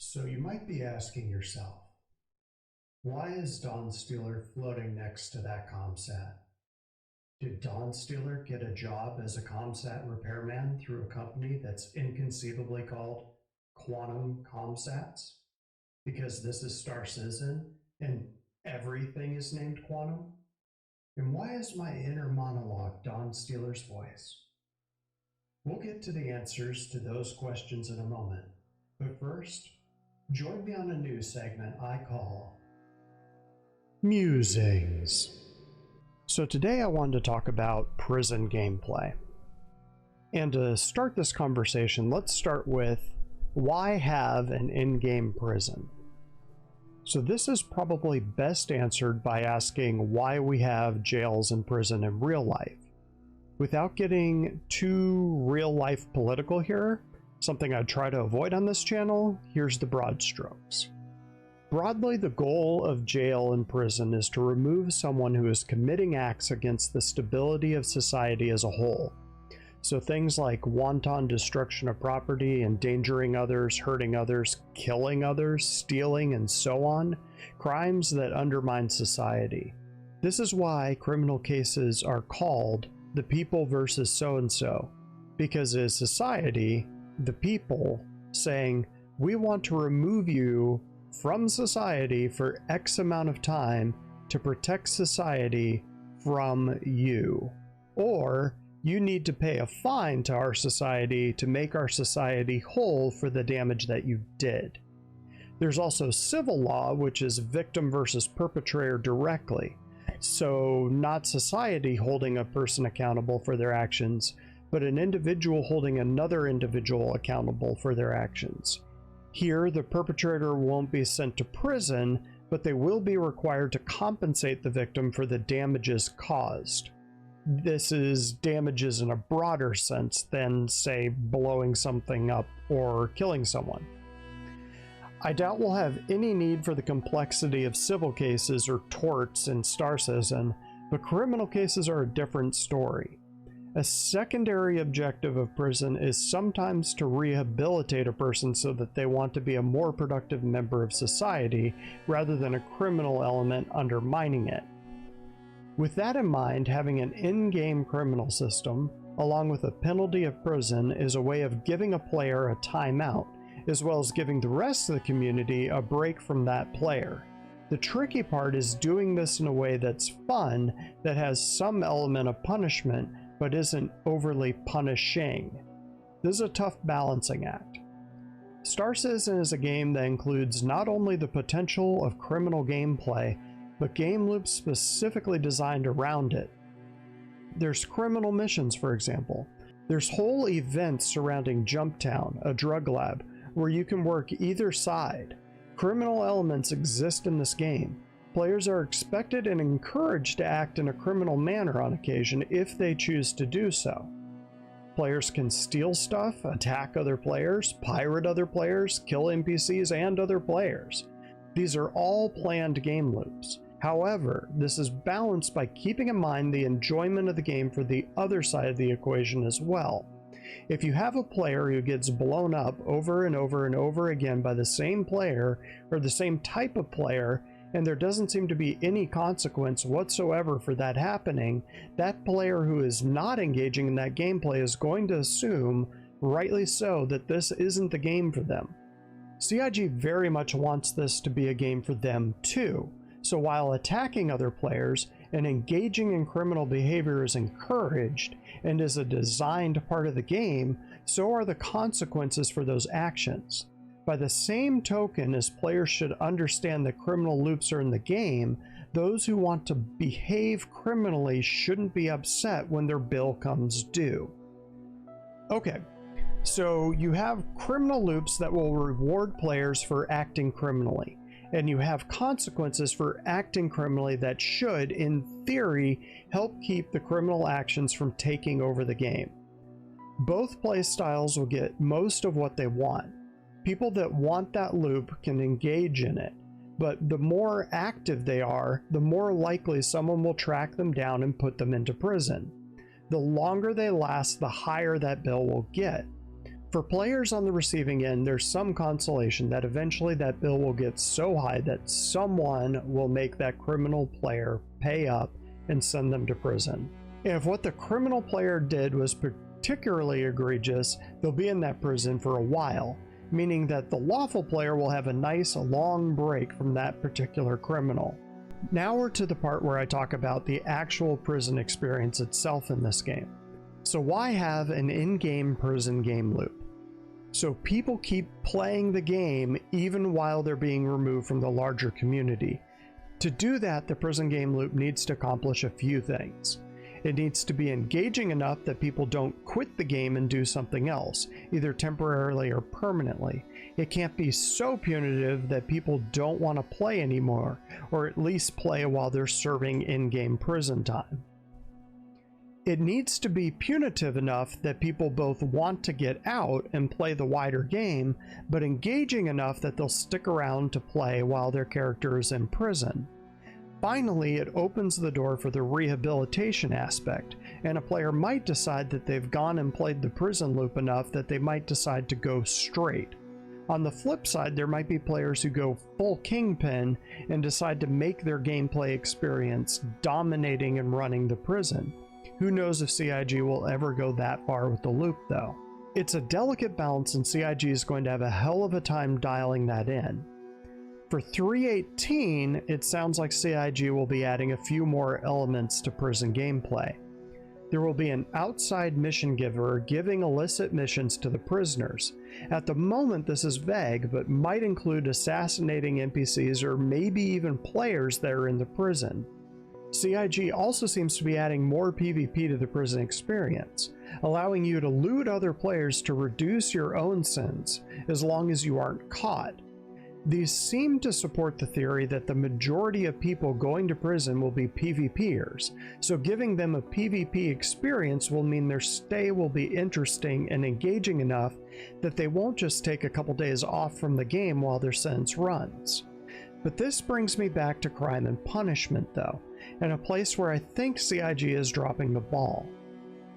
So you might be asking yourself, why is Don Steeler floating next to that ComSat? Did Don Steeler get a job as a ComSat repairman through a company that's inconceivably called Quantum ComSats? Because this is Star Citizen and everything is named Quantum? And why is my inner monologue Don Steeler's voice? We'll get to the answers to those questions in a moment, but first, join me on a new segment I call Musings. So today I wanted to talk about prison gameplay. And to start this conversation, let's start with why have an in-game prison? So this is probably best answered by asking why we have jails and prison in real life. Without getting too real-life political here, something I try to avoid on this channel, here's the broad strokes. Broadly, the goal of jail and prison is to remove someone who is committing acts against the stability of society as a whole. So things like wanton destruction of property, endangering others, hurting others, killing others, stealing, and so on, crimes that undermine society. This is why criminal cases are called the people versus so-and-so, because it is society, the people, saying, we want to remove you from society for X amount of time to protect society from you. Or you need to pay a fine to our society to make our society whole for the damage that you did. There's also civil law, which is victim versus perpetrator directly. So not society holding a person accountable for their actions, but an individual holding another individual accountable for their actions. Here, the perpetrator won't be sent to prison, but they will be required to compensate the victim for the damages caused. This is damages in a broader sense than, say, blowing something up or killing someone. I doubt we'll have any need for the complexity of civil cases or torts in Star Citizen, but criminal cases are a different story. A secondary objective of prison is sometimes to rehabilitate a person so that they want to be a more productive member of society, rather than a criminal element undermining it. With that in mind, having an in-game criminal system, along with a penalty of prison, is a way of giving a player a timeout, as well as giving the rest of the community a break from that player. The tricky part is doing this in a way that's fun, that has some element of punishment, but isn't overly punishing. This is a tough balancing act. Star Citizen is a game that includes not only the potential of criminal gameplay, but game loops specifically designed around it. There's criminal missions, for example. There's whole events surrounding Jumptown, a drug lab, where you can work either side. Criminal elements exist in this game. Players are expected and encouraged to act in a criminal manner on occasion if they choose to do so. Players can steal stuff, attack other players, pirate other players, kill NPCs and other players. These are all planned game loops. However, this is balanced by keeping in mind the enjoyment of the game for the other side of the equation as well. If you have a player who gets blown up over and over and over again by the same player or the same type of player, and there doesn't seem to be any consequence whatsoever for that happening, that player who is not engaging in that gameplay is going to assume, rightly so, that this isn't the game for them. CIG very much wants this to be a game for them too, so while attacking other players and engaging in criminal behavior is encouraged and is a designed part of the game, so are the consequences for those actions. By the same token, as players should understand that criminal loops are in the game, those who want to behave criminally shouldn't be upset when their bill comes due. Okay, so you have criminal loops that will reward players for acting criminally, and you have consequences for acting criminally that should, in theory, help keep the criminal actions from taking over the game. Both play styles will get most of what they want. People that want that loop can engage in it, but the more active they are, the more likely someone will track them down and put them into prison. The longer they last, the higher that bill will get. For players on the receiving end, there's some consolation that eventually that bill will get so high that someone will make that criminal player pay up and send them to prison. If what the criminal player did was particularly egregious, they'll be in that prison for a while, meaning that the lawful player will have a nice long break from that particular criminal. Now we're to the part where I talk about the actual prison experience itself in this game. So why have an in-game prison game loop? So people keep playing the game even while they're being removed from the larger community. To do that, the prison game loop needs to accomplish a few things. It needs to be engaging enough that people don't quit the game and do something else, either temporarily or permanently. It can't be so punitive that people don't want to play anymore, or at least play while they're serving in-game prison time. It needs to be punitive enough that people both want to get out and play the wider game, but engaging enough that they'll stick around to play while their character is in prison. Finally, it opens the door for the rehabilitation aspect, and a player might decide that they've gone and played the prison loop enough that they might decide to go straight. On the flip side, there might be players who go full kingpin and decide to make their gameplay experience dominating and running the prison. Who knows if CIG will ever go that far with the loop though. It's a delicate balance, and CIG is going to have a hell of a time dialing that in. For 3.18, it sounds like CIG will be adding a few more elements to prison gameplay. There will be an outside mission giver giving illicit missions to the prisoners. At the moment this is vague, but might include assassinating NPCs or maybe even players that are in the prison. CIG also seems to be adding more PvP to the prison experience, allowing you to loot other players to reduce your own sins, as long as you aren't caught. These seem to support the theory that the majority of people going to prison will be PvPers, so giving them a PvP experience will mean their stay will be interesting and engaging enough that they won't just take a couple days off from the game while their sentence runs. But this brings me back to crime and punishment though, and a place where I think CIG is dropping the ball.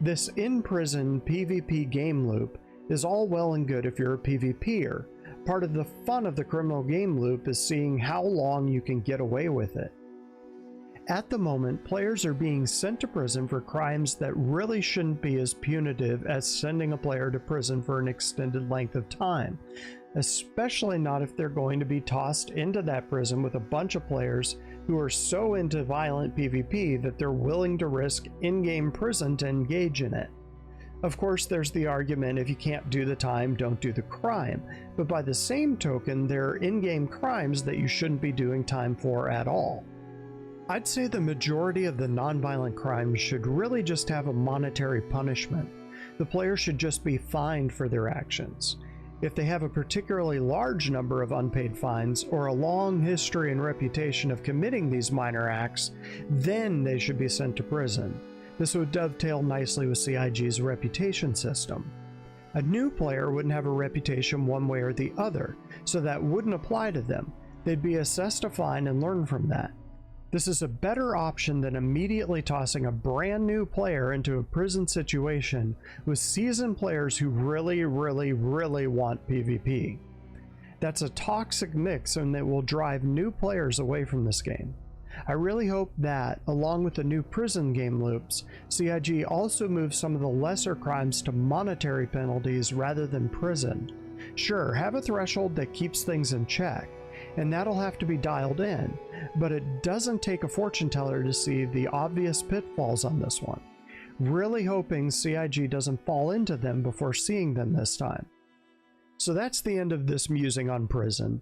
This in-prison PvP game loop is all well and good if you're a PvPer. Part of the fun of the criminal game loop is seeing how long you can get away with it. At the moment, players are being sent to prison for crimes that really shouldn't be as punitive as sending a player to prison for an extended length of time, especially not if they're going to be tossed into that prison with a bunch of players who are so into violent PvP that they're willing to risk in-game prison to engage in it. Of course, there's the argument if you can't do the time, don't do the crime, but by the same token, there are in-game crimes that you shouldn't be doing time for at all. I'd say the majority of the non-violent crimes should really just have a monetary punishment. The player should just be fined for their actions. If they have a particularly large number of unpaid fines or a long history and reputation of committing these minor acts, then they should be sent to prison. This would dovetail nicely with CIG's reputation system. A new player wouldn't have a reputation one way or the other, so that wouldn't apply to them. They'd be assessed a fine and learn from that. This is a better option than immediately tossing a brand new player into a prison situation with seasoned players who really want PvP. That's a toxic mix, and it will drive new players away from this game. I really hope that, along with the new prison game loops, CIG also moves some of the lesser crimes to monetary penalties rather than prison. Sure, have a threshold that keeps things in check, and that'll have to be dialed in, but it doesn't take a fortune teller to see the obvious pitfalls on this one. Really hoping CIG doesn't fall into them before seeing them this time. So that's the end of this musing on prison.